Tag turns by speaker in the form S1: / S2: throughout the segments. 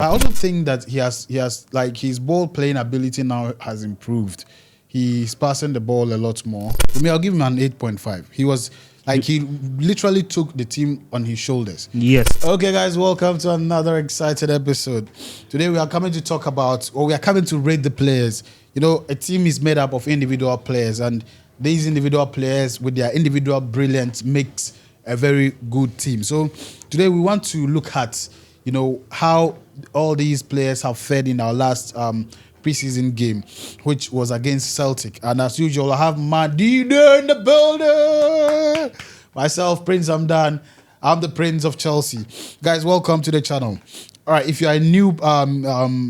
S1: I also think that he has like his ball playing ability now has improved. He's passing the ball a lot more. For me, I'll give him an 8.5. He was like he literally took the team on his shoulders.
S2: Yes.
S1: Okay, guys, welcome to another exciting episode. Today we are coming to talk about, or we are coming to rate the players. You know, a team is made up of individual players, and these individual players with their individual brilliance makes a very good team. So today we want to look at, you know, how all these players have fared in our last preseason game, which was against Celtic. And as usual, I have Madina in the building. Myself, Prince Amdan. I'm the Prince of Chelsea. Guys, welcome to the channel. All right, if you're a new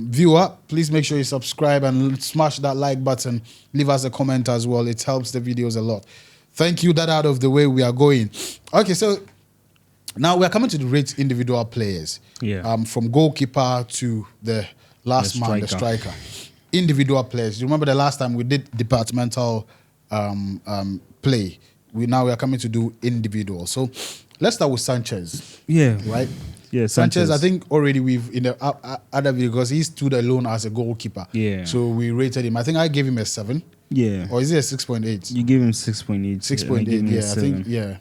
S1: viewer, please make sure you subscribe and smash that like button. Leave us a comment as well. It helps the videos a lot. Thank you. That out of the way, we are going. Okay, so now we are coming to rate individual players.
S2: Yeah.
S1: From goalkeeper to the last man, the striker. Individual players. You remember the last time we did departmental play. We are coming to do individual. So let's start with Sanchez.
S2: Yeah.
S1: Right?
S2: Yeah,
S1: Sanchez, I think already we've in the other video, because he stood alone as a goalkeeper.
S2: Yeah.
S1: So we rated him. I think I gave him a 7.
S2: Yeah.
S1: Or is it a 6.8?
S2: You gave him 6.8.
S1: 6.8, yeah. I think, yeah.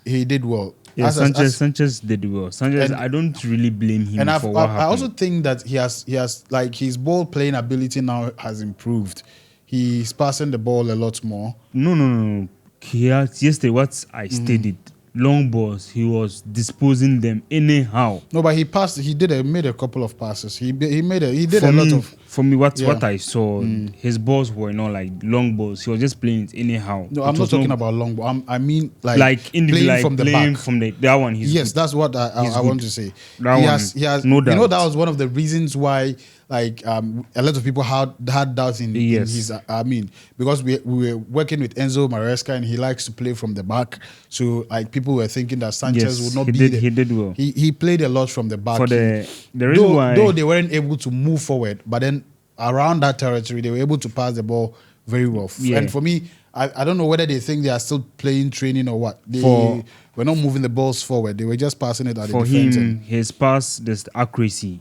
S1: He did well.
S2: Yeah, Sanchez did well. Sanchez, I don't really blame him for what happened.
S1: I also think that he has like his ball playing ability now has improved. He's passing the ball a lot more.
S2: No. Yesterday, what I stated, long balls, he was disposing them anyhow.
S1: No, but he made a couple of passes. He did a lot of.
S2: For me, what I saw, his balls were not like long balls. He was just playing it anyhow.
S1: No, I'm not talking about long ball. I mean like playing from the back.
S2: From that one.
S1: Yes, that's what I want to say.
S2: He has no doubt.
S1: You know, that was one of the reasons why like a lot of people had doubts in his. I mean, because we were working with Enzo Maresca and he likes to play from the back. So like people were thinking that Sanchez would not be there.
S2: He did well.
S1: He played a lot from the back.
S2: For the reason why,
S1: though they weren't able to move forward, but then around that territory they were able to pass the ball very well. Yeah. And for me, I don't know whether they think they are still playing training or what. They were not moving the balls forward. They were just passing it at the defense. For him,
S2: his pass, this accuracy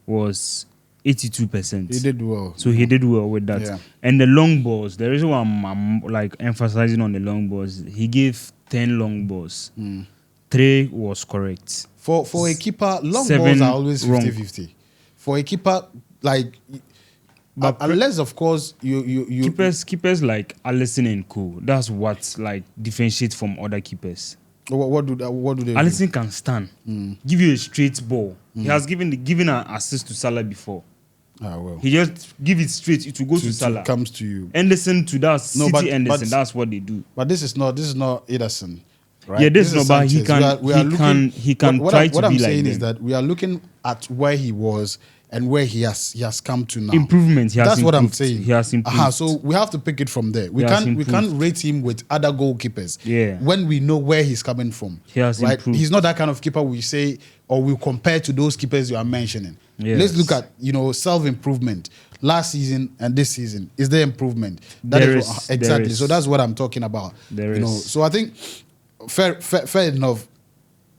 S2: was 82%.
S1: He did well.
S2: So he did well with that. Yeah. And the long balls, the reason why I'm like emphasizing on the long balls, he gave 10 long balls. 3 was correct.
S1: For a keeper, long balls are always 50-50. For a keeper, like, but unless of course you
S2: keepers like Alisson and Co. That's what like differentiates from other keepers.
S1: What do they?
S2: Alisson can stand, give you a straight ball. He has given an assist to Salah before.
S1: Ah, well.
S2: He just give it straight. It will go to Salah.
S1: Comes to you.
S2: Anderson to that. City Anderson. That's what they do.
S1: But this is not Ederson. Right?
S2: Yeah, this is not. But he can try to be like.
S1: What I'm saying is that we are looking at where he was and where he has come to now.
S2: Improvement.
S1: That's what I'm saying.
S2: He has improved.
S1: So we have to pick it from there. We can't rate him with other goalkeepers.
S2: Yeah.
S1: When we know where he's coming from.
S2: He has improved.
S1: He's not that kind of keeper we say or we compare to those keepers you are mentioning.
S2: Yes.
S1: Let's look at self-improvement. Last season and this season, is there improvement? Exactly. So that's what I'm talking about. So I think fair enough.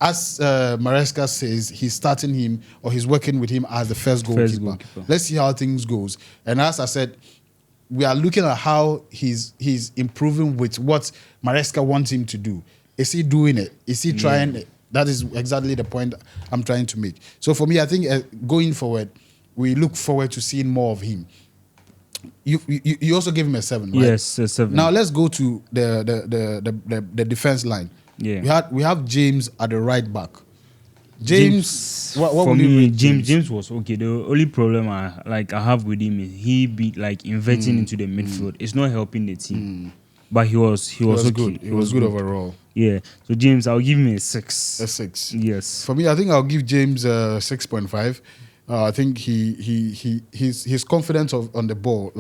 S1: As Maresca says, he's starting him or he's working with him as the first goalkeeper. Let's see how things goes. And as I said, we are looking at how he's improving with what Maresca wants him to do. Is he doing it? Is he trying it? That is exactly the point I'm trying to make. So for me, I think going forward, we look forward to seeing more of him. You also gave him a 7, right?
S2: Yes, a 7.
S1: Now let's go to the defense line.
S2: Yeah,
S1: we have James at the right back. James, what
S2: for
S1: would you
S2: me,
S1: rate
S2: James was okay. The only problem I have with him is he be like inverting into the midfield. It's not helping the team. But he was okay.
S1: Good. He was good overall.
S2: Yeah. So James, I'll give him a 6.
S1: A 6.
S2: Yes.
S1: For me, I think I'll give James 6.5. I think his confidence on the ball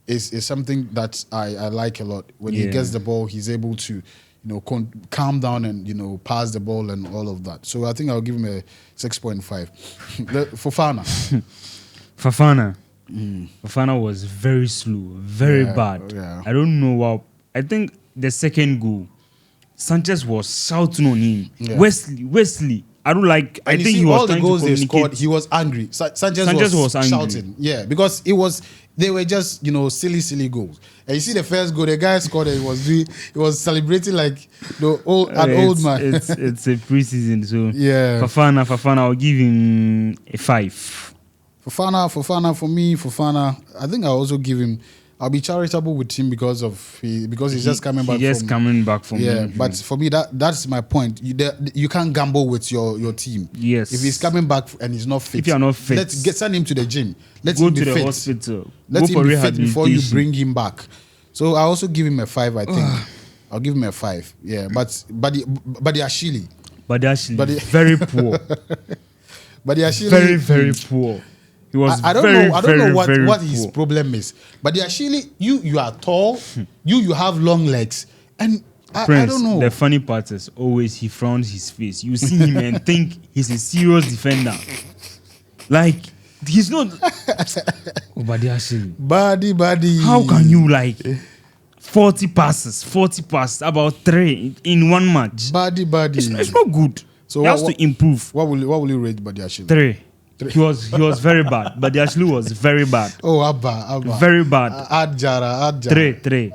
S1: is something that I like a lot. When he gets the ball, he's able to calm down and pass the ball and all of that. So I think I'll give him a 6.5.
S2: Fofana was very slow, very bad.
S1: Yeah.
S2: I don't know what. I think the second goal, Sanchez was shouting on him.
S1: Yeah.
S2: Wesley, I don't like.
S1: And
S2: I think
S1: see,
S2: he was
S1: all the
S2: trying
S1: goals
S2: to
S1: they scored,
S2: communicate.
S1: he was angry. Sanchez was
S2: was angry.
S1: shouting. Yeah, because they were just silly goals. And you see the first goal, the guy scored and he was celebrating like an old man.
S2: It's a preseason, so
S1: Yeah.
S2: Fafana, I'll give him a 5.
S1: Fofana, for me, I think I'll also give him. I'll be charitable with him because he's just coming back.
S2: Coming back from
S1: yeah.
S2: injury.
S1: But for me, that's my point. You can't gamble with your team.
S2: Yes.
S1: If he's coming back and he's not fit,
S2: if you're not fit,
S1: let's send him to the gym. Let
S2: go
S1: him be
S2: to the
S1: fit.
S2: hospital.
S1: Let
S2: go
S1: him
S2: for
S1: be fit before you
S2: rehabilitation.
S1: bring him back. So I also give him a 5. I think I'll give him a 5. Yeah, but the Ashili.
S2: But actually, very poor.
S1: But the Ashili,
S2: very poor. He was
S1: I don't know what his problem is. But the Ashili, you are tall, you have long legs, and I don't know.
S2: The funny part is always he frowns his face. You see him and think he's a serious defender. Like he's not. Oh, but actually,
S1: Body.
S2: how can you 40 passes, about 3 in one match?
S1: Body.
S2: It's not good.
S1: So
S2: he has to improve.
S1: What will you rate Badi Ashili?
S2: 3. He was very bad, but the actually was very bad.
S1: Oh, Abba.
S2: Very bad.
S1: Add Jara.
S2: 3.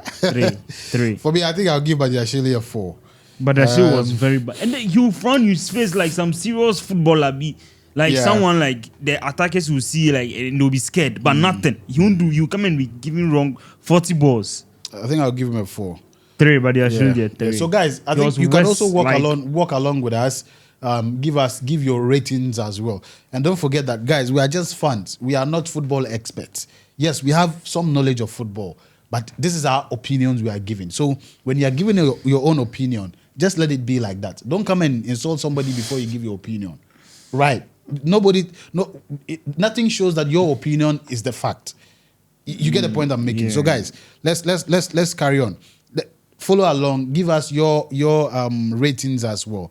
S1: For me, I think I'll give Badi Ashili a 4.
S2: But the actually was very bad. And then you front his face like some serious footballer be. Someone like the attackers will see and they'll be scared, but nothing. He won't do. You come and be giving wrong 40 balls.
S1: I think I'll give him a 4.
S2: 3, but they actually get 3.
S1: So guys, I think you can also walk along with us. Give your ratings as well, and don't forget that, guys, we are just fans. We are not football experts. Yes, we have some knowledge of football, but this is our opinions we are giving. So when you are giving your own opinion, just let it be like that. Don't come and insult somebody before you give your opinion. Right? Nothing shows that your opinion is the fact. You get the point I'm making.
S2: Yeah.
S1: So guys, let's carry on. Follow along. Give us your ratings as well.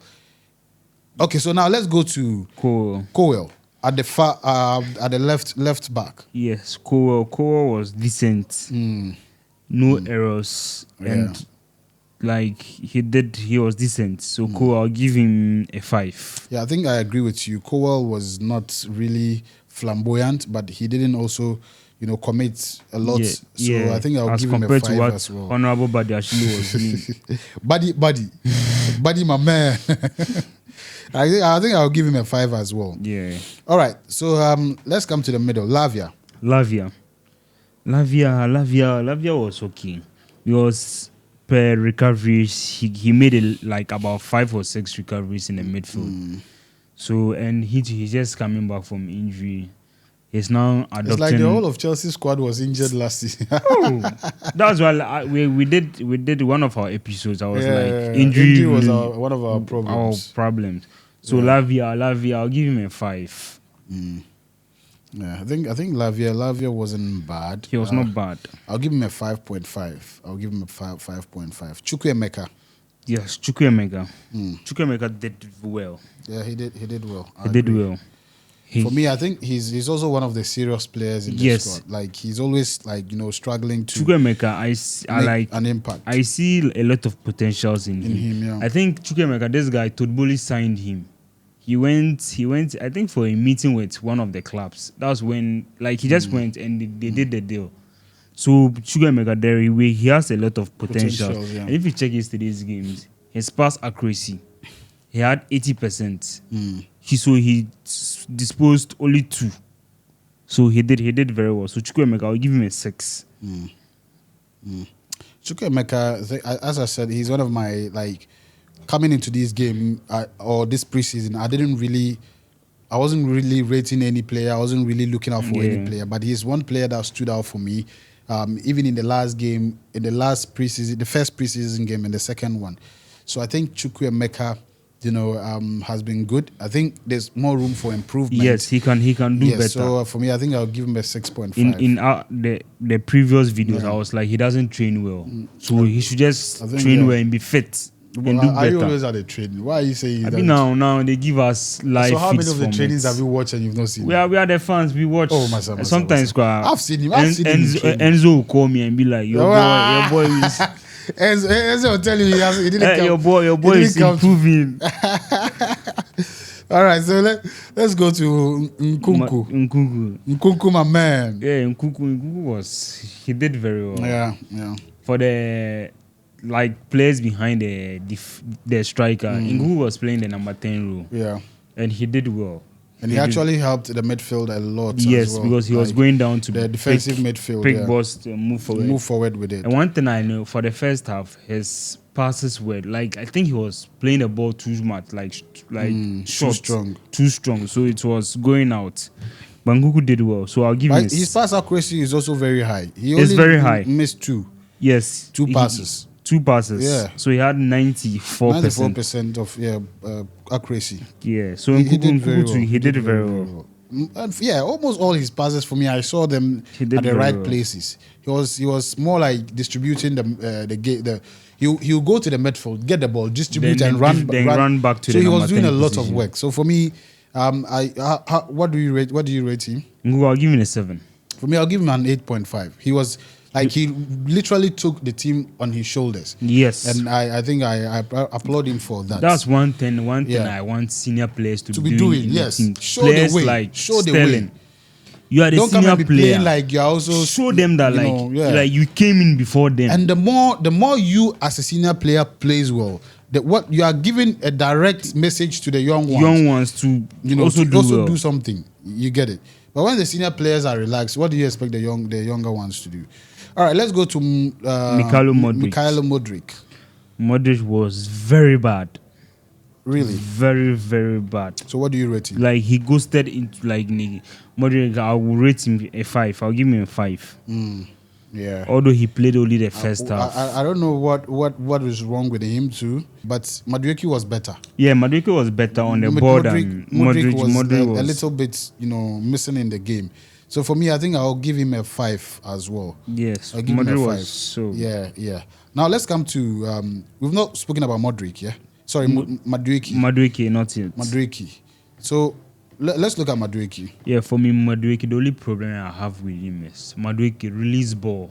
S1: Okay, so now let's go to Cowell at the left back.
S2: Yes, Cowell was decent. No errors, and he was decent. So Cowell, I'll give him a 5.
S1: Yeah, I think I agree with you. Cowell was not really flamboyant, but he didn't also commit a lot. I think I'll give him a 5 as well.
S2: Honorable Badi actually was doing.
S1: Buddy, my man. I think I'll give him a 5 as well.
S2: Yeah.
S1: All right. So let's come to the middle. Lavia
S2: was okay. He was per recoveries. He made about 5 or 6 recoveries in the midfield. So and he's just coming back from injury. He's now adopting.
S1: It's like the whole of Chelsea squad was injured last season.
S2: That's why we did one of our episodes. I was
S1: injury was one of our problems.
S2: So Lavia, I'll give him a 5.
S1: Yeah, I think Lavia wasn't bad.
S2: He was not bad.
S1: I'll give him a 5.5. I'll give him a 5.5. Chukwuemeka.
S2: Yes, Chukwuemeka. Chukwuemeka did well.
S1: Yeah, he did well.
S2: He did well.
S1: For me, I think he's also one of the serious players in the squad. He's always struggling to
S2: Chukwuemeka,
S1: make an impact.
S2: I see a lot of potentials in him.
S1: Yeah.
S2: I think Chukwuemeka, this guy, Todboli signed him. He went. I think for a meeting with one of the clubs. That was when he just went and they did the deal. So Chukwuemeka there, he has a lot of potential.
S1: Yeah.
S2: And if you check yesterday's games, his pass accuracy, he had 80%. So he disposed only 2. So he did very well. So Chukwuemeka, I'll give him a 6.
S1: Chukwuemeka, as I said, he's one of my coming into this game or this preseason. I wasn't really rating any player. I wasn't really looking out for any player. But he's one player that stood out for me. Even in the last game, in the last preseason, the first preseason game and the second one. So I think Chukwuemeka, has been good. I think there's more room for improvement.
S2: Yes, he can do better.
S1: So for me, I think I'll give him a 6.5.
S2: In the previous videos, I was like, he doesn't train well, so he should just train well and be fit and do better.
S1: Are you always at the training? Why are you saying that?
S2: Now they give us live.
S1: So how many of the
S2: formats.
S1: trainings have you watched and you've not seen?
S2: We are the fans. We watch.
S1: Oh, myself.
S2: Sometimes
S1: I've seen him.
S2: Enzo will call me and be like, your boy is.
S1: Enzo will tell you he didn't come.
S2: Your boy is improving.
S1: All right, so let's go to Nkunku. Nkunku, my man.
S2: Yeah, Nkunku he did very well.
S1: Yeah.
S2: For the players behind the striker, Nkunku was playing the number 10 role.
S1: Yeah.
S2: And he did well.
S1: And he actually helped the midfield a lot.
S2: Yes,
S1: as well.
S2: because he was going down to
S1: the defensive midfield.
S2: Pick balls to move forward.
S1: Move forward with it.
S2: And one thing I know, for the first half, his passes were I think he was playing the ball too much, short, too strong. So it was going out. But Nkunku did well, so I'll give him.
S1: His pass accuracy is also very high.
S2: It's very high.
S1: Missed two.
S2: Yes,
S1: two passes.
S2: Two passes.
S1: Yeah.
S2: So he had 94%.
S1: 94% of accuracy.
S2: Yeah. So he did very well.
S1: And almost all his passes for me, I saw them at the right places. He was more like distributing the game. He'll go to the midfield, get the ball, distribute and run
S2: back to.
S1: So he was doing a lot of work. So for me, what do you rate him?
S2: I'll give him a 7.
S1: For me, I'll give him an 8.5. He was he literally took the team on his shoulders.
S2: Yes,
S1: and I think I applaud him for that.
S2: That's one thing I want senior players to be doing.
S1: Yes, show
S2: players
S1: the way. Show
S2: Sterling.
S1: the way.
S2: You are the
S1: Don't
S2: senior
S1: come and be
S2: player.
S1: playing like you're also.
S2: Show them that you came in before them.
S1: And the more you as a senior player plays well, what you are giving a direct message to the young ones
S2: to
S1: also
S2: do
S1: do something. You get it. But when the senior players are relaxed, what do you expect the younger ones to do? All right, let's go to
S2: Nkunku
S1: Mudryk.
S2: Mudryk was very bad.
S1: Really?
S2: Very, very bad.
S1: So what do you rate him?
S2: He ghosted into Mudryk. I will rate him a 5. I'll give him a 5.
S1: Yeah.
S2: Although he played only the first half.
S1: I don't know what was wrong with him too, but Mudryk was better.
S2: Yeah, Mudryk was better on the board than
S1: Mudryk was a little bit, missing in the game. So for me, I think I'll give him a 5 as well.
S2: Yes,
S1: I'll give him a 5.
S2: So
S1: yeah. Now let's come to we've not spoken about Mudryk, yeah? Sorry, Mudryk.
S2: Mudryk, not yet.
S1: Mudryk. So let's look at Mudryk.
S2: Yeah, for me, Mudryk, the only problem I have with him is Mudryk release ball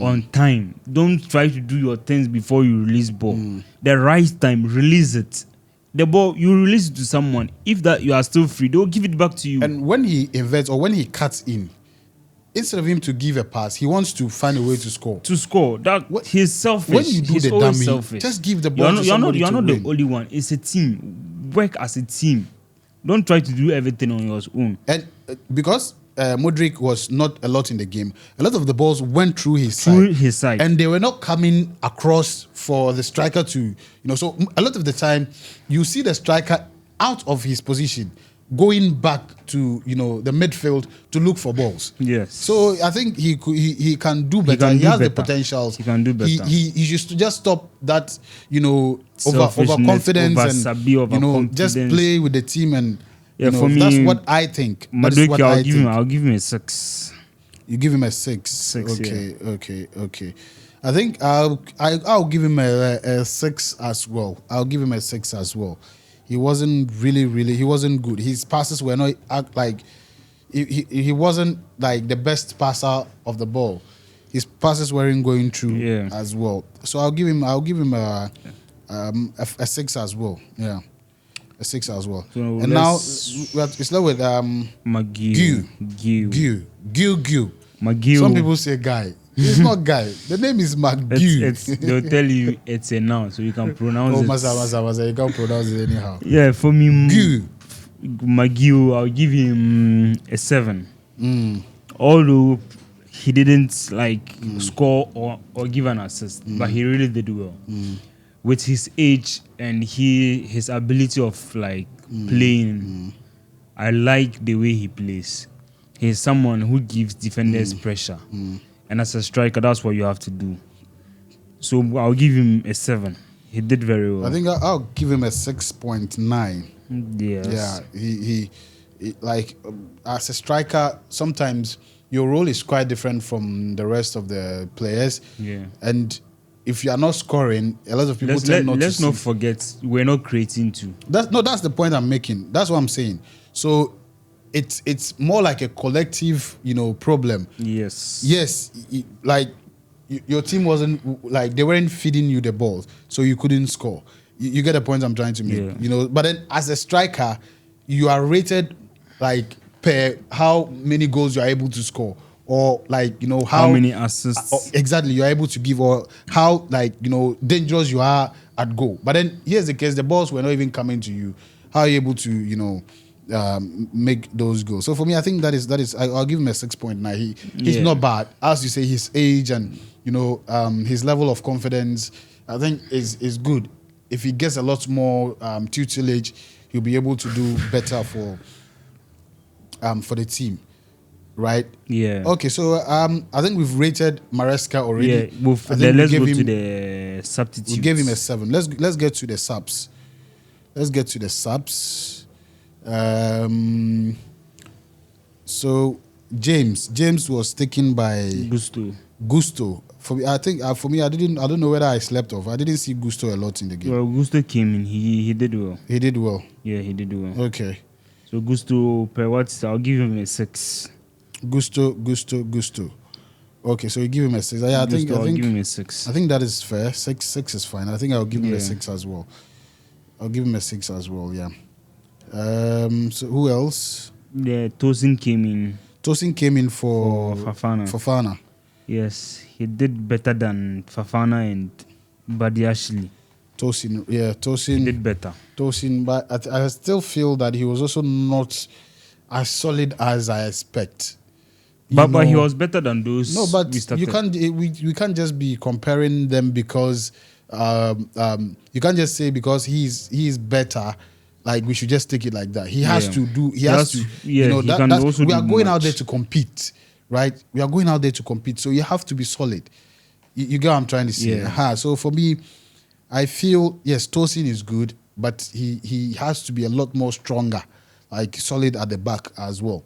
S2: on time. Don't try to do your things before you release ball. The right time, release it. The ball, you release it to someone. If that you are still free, they'll give it back to you.
S1: And when he inverts or when he cuts in, instead of him to give a pass, he wants to find a way to score.
S2: He's selfish.
S1: When you do
S2: he's
S1: the dummy,
S2: selfish.
S1: just give the ball to somebody.
S2: You're not
S1: the
S2: only one. It's a team. Work as a team. Don't try to do everything on your own.
S1: And because Mudryk was not a lot in the game, a lot of the balls went through his side. And they were not coming across for the striker to, so a lot of the time, you see the striker out of his position, going back to the midfield to look for balls.
S2: Yes.
S1: So I think he can do better. He has the potentials.
S2: He can do better.
S1: He should just stop that overconfidence and just play with the team and
S2: for me,
S1: that's what I think.
S2: Mudryk, I'll give him a 6.
S1: You give him a 6.
S2: 6.
S1: Okay. I think I'll give him a 6 as well. I'll give him a 6 as well. He wasn't he wasn't good. His passes were not he wasn't like the best passer of the ball. His passes weren't going through as well. So I'll give him a 6 as well. Yeah. A 6 as well. So and now it's not with
S2: McGill.
S1: McGill. Some people say Guy. It's not Guy. The name is McGill.
S2: They'll tell you it's a noun, so you can pronounce it.
S1: Masa, you can't pronounce it anyhow.
S2: Yeah, for me, McGill, I'll give him a 7. Although he didn't score or give an assist, but he really did well. With his age and his ability of playing, I like the way he plays. He's someone who gives defenders pressure. And as a striker, that's what you have to do. So I'll give him a 7. He did very well.
S1: I think I'll give him a 6.9.
S2: Yes.
S1: Yeah. He as a striker, sometimes your role is quite different from the rest of the players.
S2: Yeah.
S1: And if you are not scoring, a lot of people tend not to.
S2: Let's not forget, we're not creating too.
S1: That's the point I'm making. That's what I'm saying. So it's more like a collective, problem.
S2: Yes.
S1: Yes, your team wasn't they weren't feeding you the balls, so you couldn't score. You get the point I'm trying to make.
S2: Yeah.
S1: But then as a striker, you are rated like per how many goals you are able to score, or like
S2: How many assists?
S1: exactly you're able to give, or how like dangerous you are at goal. But then here's the case: the balls were not even coming to you. How are you able to make those goals? So for me, I think that is I'll give him a 6.9. He's
S2: Yeah.
S1: not bad, as you say. His age and his level of confidence, I think is good. If he gets a lot more tutelage, he'll be able to do better for the team, right?
S2: Yeah.
S1: Okay, so I think we've rated Maresca already.
S2: Yeah.
S1: I think
S2: Let's go to
S1: we
S2: the substitutes.
S1: gave him a 7. Let's get to the subs. Let's get to the subs. So James was taken by Gusto. For me, I think I don't know whether I slept off. I didn't see Gusto a lot in the game.
S2: Well, Gusto came in. He did well.
S1: He did well.
S2: Yeah, he did well.
S1: Okay.
S2: So Gusto, per what? I'll give him a 6.
S1: Gusto. Okay, so you give him a 6. Yeah,
S2: I'll give him a 6.
S1: I think that is fair. 6 is fine. I think I'll give him a 6 as well. Yeah. So who else?
S2: Yeah, Tosin came in.
S1: Tosin came in for
S2: Fofana. Yes, he did better than Fofana and Badiashile.
S1: Tosin
S2: He did better.
S1: Tosin, but I still feel that he was also not as solid as I expect.
S2: But he was better than those.
S1: No, but we can't just be comparing them because you can't just say because he's better. Like we should just take it like that. He has to do. He has to.
S2: Yeah,
S1: we are going out there to compete, right? We are going out there to compete, so you have to be solid. You get what I'm trying to say?
S2: Yeah.
S1: So for me, I feel yes, Tosin is good, but he has to be a lot more stronger, like solid at the back as well.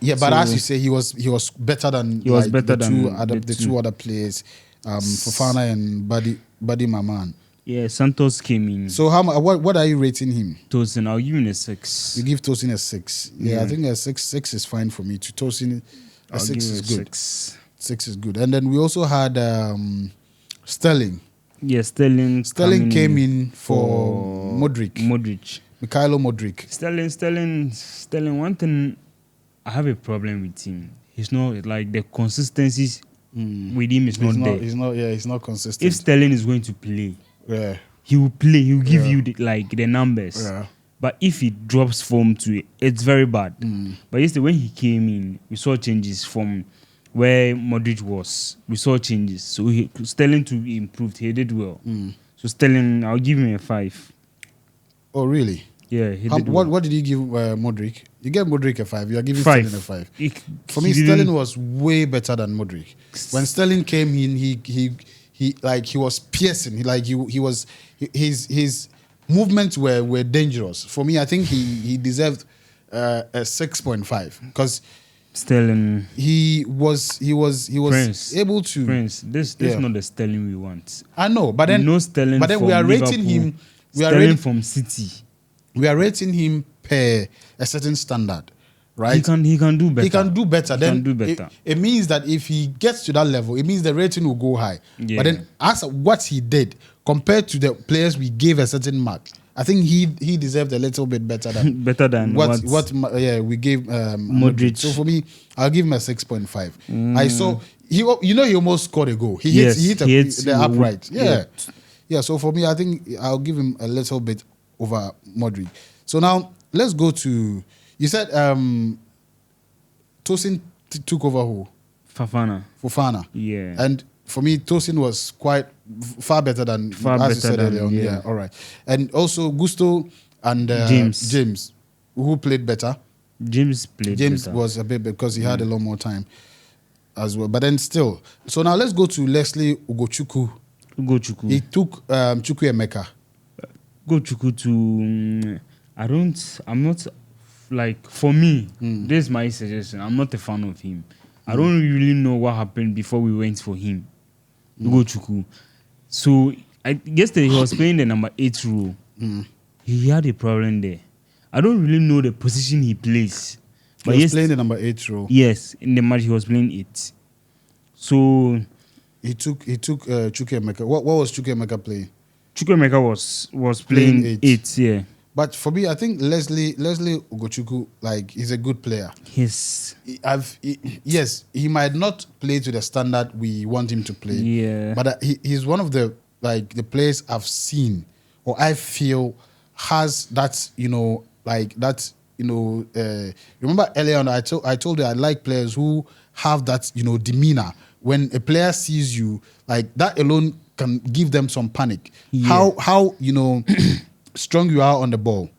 S1: Yeah, but as you say, he was better than the two other players, Fofana and Buddy Maman.
S2: Yeah, Santos came in.
S1: So what are you rating him?
S2: Tosin, I'll give him a 6.
S1: You give Tosin a 6. Yeah, I think a 6 is fine for me. To Tosin, a 6 is good. 6 is good. And then we also had Sterling.
S2: Yeah, Sterling
S1: came in for Mudryk. Mikhailo Mudryk.
S2: Sterling. One thing I have a problem with him. He's not like the consistency with him is not there.
S1: He's not consistent.
S2: If Sterling is going to play,
S1: yeah,
S2: he will play. He will give you the numbers.
S1: Yeah.
S2: But if he drops form to it, it's very bad. But yesterday when he came in, we saw changes from where Modric was. We saw changes. So Sterling to improved. He did well. So Sterling, I'll give him a 5.
S1: Oh really?
S2: Yeah, he did well.
S1: What did you give Mudryk? You gave Mudryk a 5. You are giving
S2: 5.
S1: Sterling a 5. For me, Sterling was way better than Mudryk. When Sterling came in, he was piercing. His movements were dangerous. For me, I think he deserved a 6.5 because
S2: Sterling.
S1: He was
S2: Prince,
S1: able to.
S2: Prince, this is not the Sterling we want.
S1: I know, but then
S2: Sterling.
S1: But then we are rating him.
S2: Sterling from City.
S1: We are rating him per a certain standard, right?
S2: He can do better.
S1: He can do better.
S2: He can do better.
S1: It means that if he gets to that level, it means the rating will go high.
S2: Yeah.
S1: But then, as what he did compared to the players we gave a certain mark, I think he deserved a little bit better than what we gave Modric. So for me, I'll give him a 6.5. I saw he almost scored a goal. He hit the upright. Yeah. So for me, I think I'll give him a little bit over Modric. So now let's go to, you said Tosin took over who? Fofana.
S2: Yeah.
S1: And for me, Tosin was quite far better than as you said earlier on. Yeah, all right. And also Gusto and James, who played better?
S2: James better.
S1: Was a bit because he had a lot more time as well. But then still. So now let's go to Leslie Ugochukwu. He took Chukwuemeka.
S2: Ugochukwu to I'm not like, for me, this is my suggestion. I'm not a fan of him. I don't really know what happened before we went for him. Ugochukwu. So yesterday he was playing the number 8 role. He had a problem there. I don't really know the position he plays.
S1: But he was playing the number 8 role.
S2: Yes, in the match he was playing 8. So
S1: he took Chukwuemeka. What was Chukwuemeka playing?
S2: Chukwuemeka was playing 8. Yeah.
S1: But for me, I think Leslie Ugochukwu, like, he's a good player.
S2: His
S1: Yes, he might not play to the standard we want him to play.
S2: Yeah.
S1: But he's one of the players I've seen, or I feel has that, remember earlier on I told you I like players who have that, demeanor. When a player sees you, like, that alone can give them some panic.
S2: Yeah.
S1: How strong you are on the ball.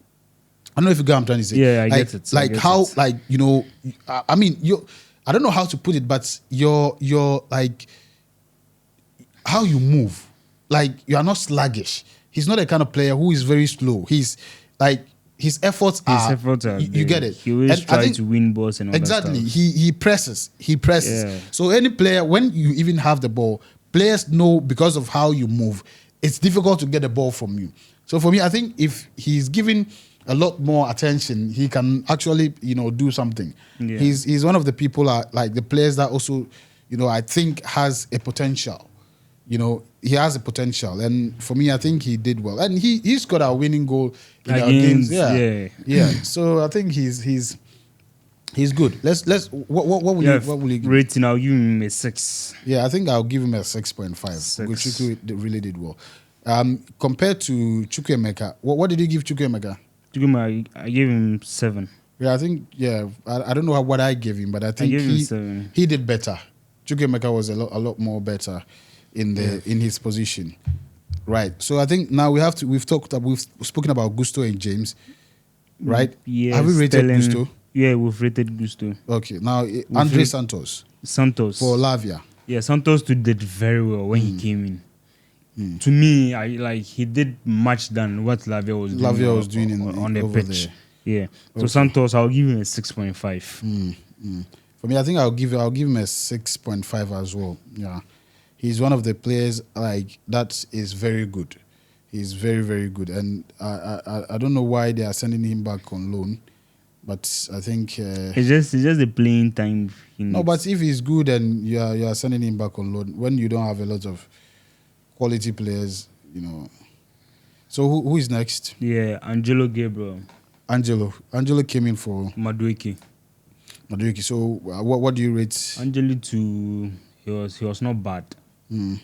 S1: I don't know if you get what I'm trying to say.
S2: Yeah, I
S1: like,
S2: get it.
S1: Like how, like, I mean, I don't know how to put it, but you're like, how you move, like, you are not sluggish. He's not a kind of player who is very slow. He's like, his efforts are you get it.
S2: He always tries to win balls and all
S1: exactly.
S2: that stuff.
S1: He presses.
S2: Yeah.
S1: So any player, when you even have the ball, players know because of how you move, it's difficult to get the ball from you. So for me, I think if he's given a lot more attention, he can actually, do something.
S2: Yeah.
S1: He's one of the people, like the players that also, I think has a potential. He has a potential, and for me, I think he did well, and he scored a winning goal in our games. Yeah. So I think he's good. Let's what will you give?
S2: Rating, I'll give him a 6.
S1: Yeah, I think I'll give him a 6.5. Chukwu really did well. Compared to Chukwuemeka, what did you give Chukwuemeka?
S2: I gave him 7.
S1: Yeah, I think I don't know what I gave him, but I think
S2: gave him 7.
S1: He did better. Chukwuemeka was a lot more better in his position. Right. So I think now we've spoken about Gusto and James, right?
S2: Yeah.
S1: Have we rated Gusto?
S2: Yeah, we've rated Gusto.
S1: Okay. Now Andre Santos for Lavia.
S2: Yeah, Santos did very well when he came in. To me, he did much than what Lavia was doing on the pitch.
S1: There.
S2: Yeah. So Santos, I'll give him a 6.5.
S1: For me, I think I'll give him a 6.5 as well. Yeah. He's one of the players like that is very good. He's very, very good, and I don't know why they are sending him back on loan, but I think
S2: it's just the playing time.
S1: No, but if he's good and you are sending him back on loan when you don't have a lot of quality players, So who is next?
S2: Yeah, Angelo Gabriel.
S1: Angelo came in for
S2: Mudryk.
S1: So what do you rate?
S2: Angelo he was not bad.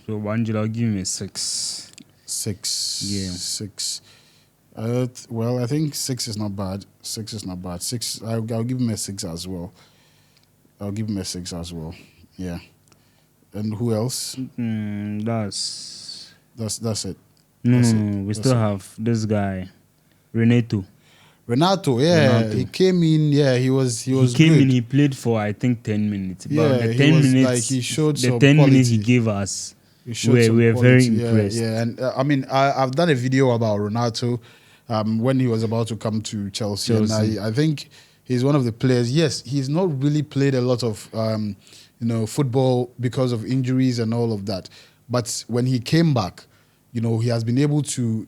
S2: So Angelo, I'll give him a 6.
S1: 6.
S2: Yeah.
S1: 6. Well, I think 6 is not bad. 6. I'll give him a 6 as well. Yeah. And who else? That's it.
S2: No. We still have this guy, Renato,
S1: he came in. Yeah, he was. He
S2: came
S1: good.
S2: in. He played for I think 10 minutes. But
S1: Yeah,
S2: the 10 minutes,
S1: like he showed
S2: the
S1: some
S2: 10
S1: quality.
S2: minutes he gave us, we were very impressed.
S1: Yeah, and I mean, I've done a video about Renato when he was about to come to Chelsea. And I think he's one of the players. Yes, he's not really played a lot of football because of injuries and all of that. But when he came back, he has been able to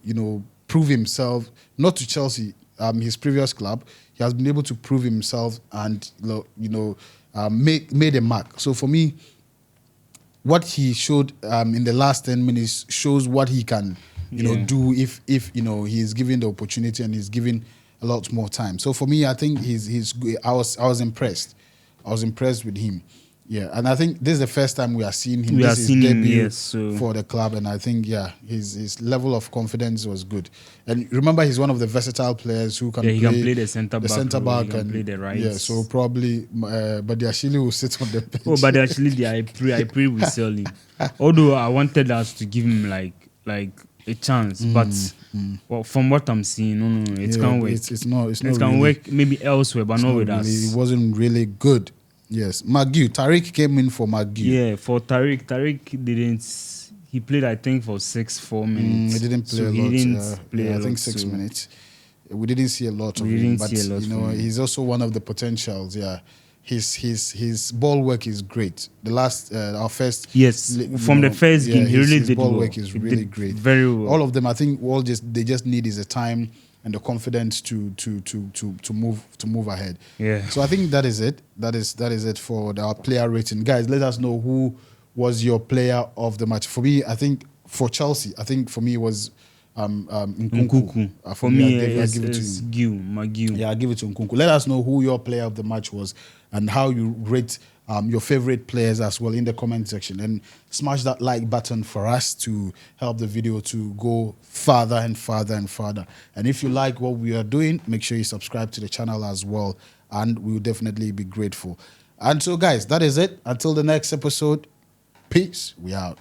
S1: prove himself. Not to Chelsea, his previous club. He has been able to prove himself and made a mark. So for me, what he showed in the last 10 minutes shows what he can do if he's given the opportunity and he's given a lot more time. So for me, I think he's good. I was impressed. I was impressed with him. Yeah, and I think this is the first time we are seeing him. This is his debut for the club, and I think his level of confidence was good. And remember, he's one of the versatile players who can
S2: play the centre back,
S1: and
S2: play the right.
S1: Yeah, so probably Badiashile will sit on the bench.
S2: Oh, Badiashile, I pray we sell him. Although I wanted us to give him like a chance, but from what I'm seeing, no, it can't work.
S1: It's not.
S2: It can work maybe elsewhere, but not with us.
S1: It wasn't really good. Yes, Tariq came in for Maguire.
S2: Yeah, for Tariq didn't. He played, I think, for 4 minutes.
S1: He didn't play a lot. He didn't play I think 6 minutes. We didn't see a lot of him, but he's also one of the potentials. Yeah, his ball work is great. The last our first
S2: from the first game, he really did
S1: ball
S2: well.
S1: work is really great.
S2: Very well.
S1: All of them, I think, they just need is the time and the confidence to move ahead.
S2: Yeah.
S1: So I think that is it. That is it for our player rating. Guys, let us know who was your player of the match. For me, I think for Chelsea, for me it was Nkunku.
S2: For me,
S1: I
S2: it's,
S1: give it to
S2: it's
S1: him.
S2: Gil.
S1: Yeah, I'll give it to Nkunku. Let us know who your player of the match was and how you rate your favorite players as well in the comment section. And smash that like button for us to help the video to go farther and farther and farther. And if you like what we are doing, make sure you subscribe to the channel as well. And we will definitely be grateful. And so, guys, that is it. Until the next episode, peace. We out.